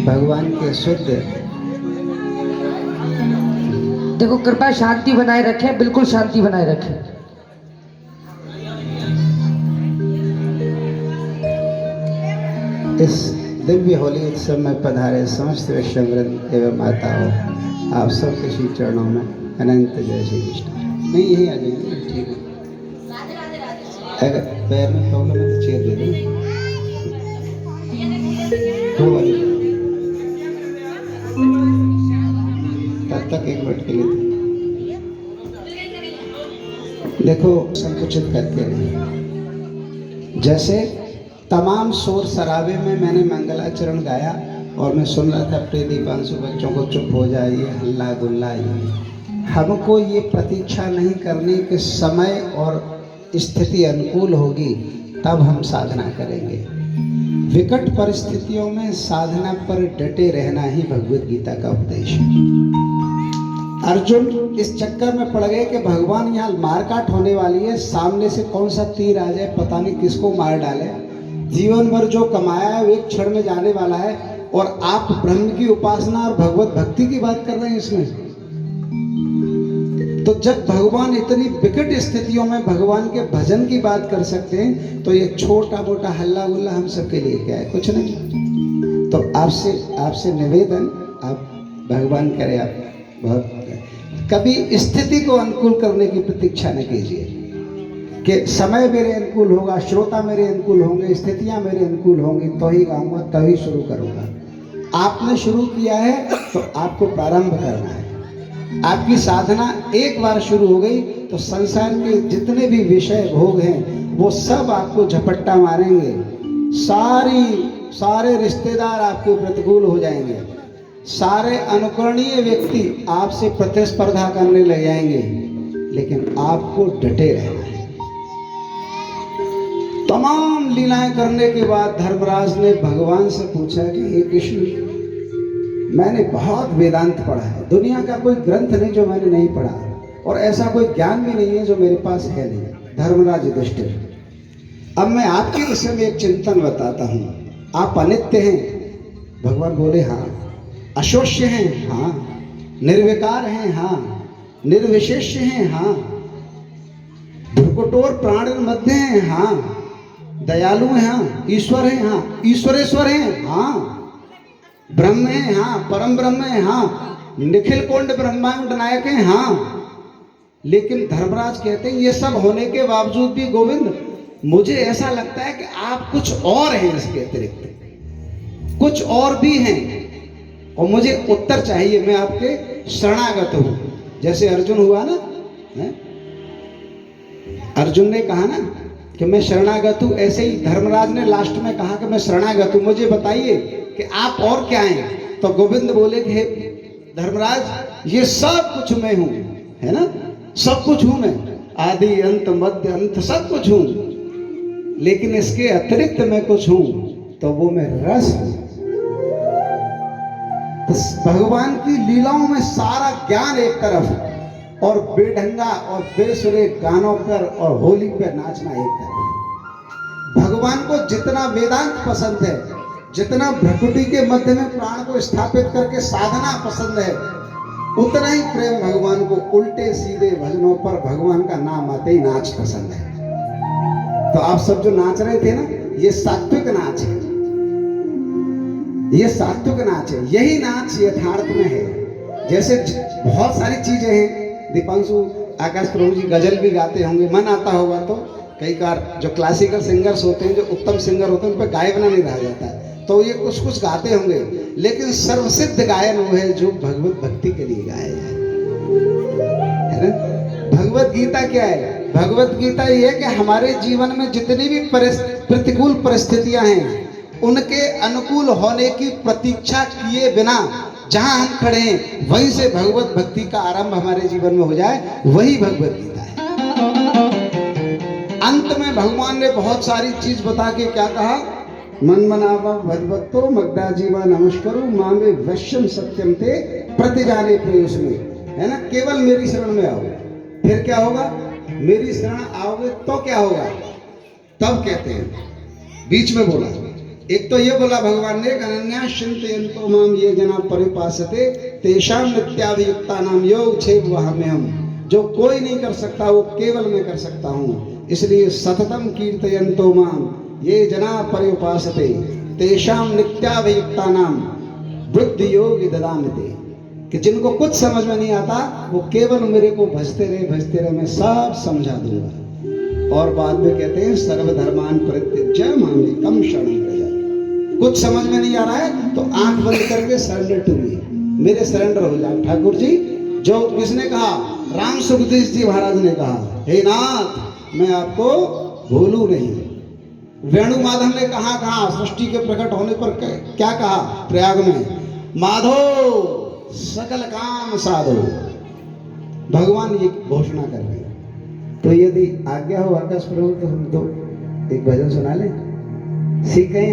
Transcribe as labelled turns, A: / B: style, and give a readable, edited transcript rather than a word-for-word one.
A: भगवान के शुद्ध।
B: देखो कृपया शांति बनाए रखें, बिल्कुल शांति बनाए रखें।
A: इस दिव्य होली उत्सव में पधारे समस्त वैष्णववृंद एवं माताओं, आप सबके श्री चरणों में अनंत जय श्री कृष्ण। नहीं, यही आ जाएंगे, ठीक है। अगर पैर में प्रॉब्लम है तो चेयर दे दो। तब तक एक मिनट के लिए देखो, संकुचित करके नहीं। जैसे तमाम शोर शराबे में मैंने मंगलाचरण गाया और मैं सुन रहा था प्रिय दीपांशु बच्चों को चुप हो जाइए, हल्ला गुल्ला। हमको ये प्रतीक्षा नहीं करनी कि समय और स्थिति अनुकूल होगी तब हम साधना करेंगे। विकट परिस्थितियों में साधना पर डटे रहना ही भगवत गीता का उपदेश है। अर्जुन इस चक्कर में पड़ गए कि भगवान यहाँ मारकाट होने वाली है, सामने से कौन सा तीर आ जाए, पता नहीं किसको मार डाले। जीवन भर जो कमाया है वो एक क्षण में जाने वाला है, और आप ब्रह्म की उपासना और भगवत भक्ति की बात कर रहे हैं इसमें। तो जब भगवान इतनी विकट स्थितियों में भगवान के भजन की बात कर सकते हैं, तो ये छोटा मोटा हल्ला गुल्ला हम सबके लिए क्या है, कुछ नहीं। तो आपसे निवेदन, आप भगवान करे, आप बहुत कभी स्थिति को अनुकूल करने की प्रतीक्षा न कीजिए कि समय मेरे अनुकूल होगा, श्रोता मेरे अनुकूल होंगे, स्थितियां मेरे अनुकूल होंगी तो ही गाऊंगा, तभी शुरू करूंगा। आपने शुरू किया है तो आपको प्रारंभ करना है। आपकी साधना एक बार शुरू हो गई तो संसार के जितने भी विषय भोग हैं वो सब आपको झपट्टा मारेंगे। सारे रिश्तेदार आपके प्रतिकूल हो जाएंगे, सारे अनुकरणीय व्यक्ति आपसे प्रतिस्पर्धा करने लग जाएंगे, लेकिन आपको डटे रहना है। तमाम लीलाएं करने के बाद धर्मराज ने भगवान से पूछा कि हे कृष्ण, मैंने बहुत वेदांत पढ़ा है, दुनिया का कोई ग्रंथ नहीं जो मैंने नहीं पढ़ा, और ऐसा कोई ज्ञान भी नहीं है जो मेरे पास है नहीं। धर्मराज युधिष्ठिर, अब मैं आपके विषय में एक चिंतन बताता हूँ। आप अनित्य हैं। भगवान बोले हाँ। अशोष्य हैं, हाँ। निर्विकार हैं, हाँ। निर्विशेष हैं, हाँ। भ्रुकुटोर प्राण मध्य हैं, हाँ। दयालु हैं, हाँ। ईश्वर हैं, हाँ। ईश्वरेश्वर हैं, हाँ। ब्रह्म है, हाँ। परम ब्रह्म है, हाँ। निखिल कुंड ब्रह्मांड नायक हैं, हाँ। लेकिन धर्मराज कहते हैं ये सब होने के बावजूद भी गोविंद, मुझे ऐसा लगता है कि आप कुछ और हैं, इसके अतिरिक्त कुछ और भी हैं, और मुझे उत्तर चाहिए। मैं आपके शरणागत हूं। जैसे अर्जुन हुआ ना, है? अर्जुन ने कहा ना कि मैं शरणागत हूं, ऐसे ही धर्मराज ने लास्ट में कहा कि मैं शरणागत हूं, मुझे बताइए कि आप और क्या हैं। तो गोविंद बोले कि हे धर्मराज, ये सब कुछ मैं हूं, है ना, सब कुछ हूं मैं, आदि अंत मध्य अंत सब कुछ हूं, लेकिन इसके अतिरिक्त मैं कुछ हूं, तो वो मैं रस हूं। तो भगवान की लीलाओं में सारा ज्ञान एक तरफ, और बेढंगा और बेसुरे गानों पर और होली पर नाचना एक तरफ। भगवान को जितना वेदांत पसंद है, जितना भ्रकुटी के मध्य में प्राण को स्थापित करके साधना पसंद है, उतना ही प्रेम भगवान को उल्टे सीधे भजनों पर भगवान का नाम आते ही नाच पसंद है। तो आप सब जो नाच रहे थे ना, ये सात्विक नाच है, ये सात्विक नाच है। यही नाच यथार्थ में है। जैसे बहुत सारी चीजें हैं, दीपांशु आकाश प्रभु जी गजल भी गाते होंगे, मन आता होगा तो कई बार जो क्लासिकल सिंगर्स होते हैं, जो उत्तम सिंगर होते हैं, उन पर गायबना नहीं रह जाता है, तो ये कुछ गाते होंगे, लेकिन सर्वसिद्ध गायन वो है जो भगवत भक्ति के लिए गाया जाए, है ना। भगवत गीता क्या है? भगवत गीता ये है कि हमारे जीवन में जितनी भी प्रतिकूल परिस्थितियां हैं, उनके अनुकूल होने की प्रतीक्षा किए बिना जहां हम खड़े हैं वहीं से भगवत भक्ति का आरंभ हमारे जीवन में हो जाए, वही भगवत गीता है। अंत में भगवान ने बहुत सारी चीज बता के क्या कहा? मन मनावा भगवतो मग्धा जीवा नमस्करो मामे वैश्यम सत्यम ते प्रतिजाने प्रयुष में, है ना। केवल मेरी शरण में आओ, फिर क्या होगा? मेरी शरण आओगे तो क्या होगा? तब कहते हैं, बीच में बोला एक तो ये बोला भगवान ने, अनन्या चिंतयन्तो माम ये जना परिपासते तेषां नित्याभियुक्ता नाम योग छेव वहम्यहम्। जो कोई नहीं कर सकता वो केवल मैं कर सकता हूँ। इसलिए सततम कीर्तयन्तो माम ये जना परिपासते तेषां नित्याभियुक्ता नाम बुद्धि योग ददामिते। कि जिनको कुछ समझ में नहीं आता वो केवल मेरे को भजते रहे, मैं सब समझा दूंगा। और बाद में कहते हैं सर्वधर्मान परित्यज्य मामेकम शरणं व्रज। कुछ समझ में नहीं आ रहा है तो आंख बंद करके सरेंडर टू मी, मेरे सरेंडर हो जाओ। ठाकुर जी जो किसने कहा? राम सुखदेव जी महाराज ने कहा, हे नाथ मैं आपको भूलू नहीं। वेणु माधव ने कहा सृष्टि के प्रकट होने पर क्या कहा? प्रयाग में, माधो सकल काम साधो। भगवान ये घोषणा कर रहे हैं। तो यदि आज्ञा हो आकाश प्रभु तो हम तो एक भजन सुना लें। सीखें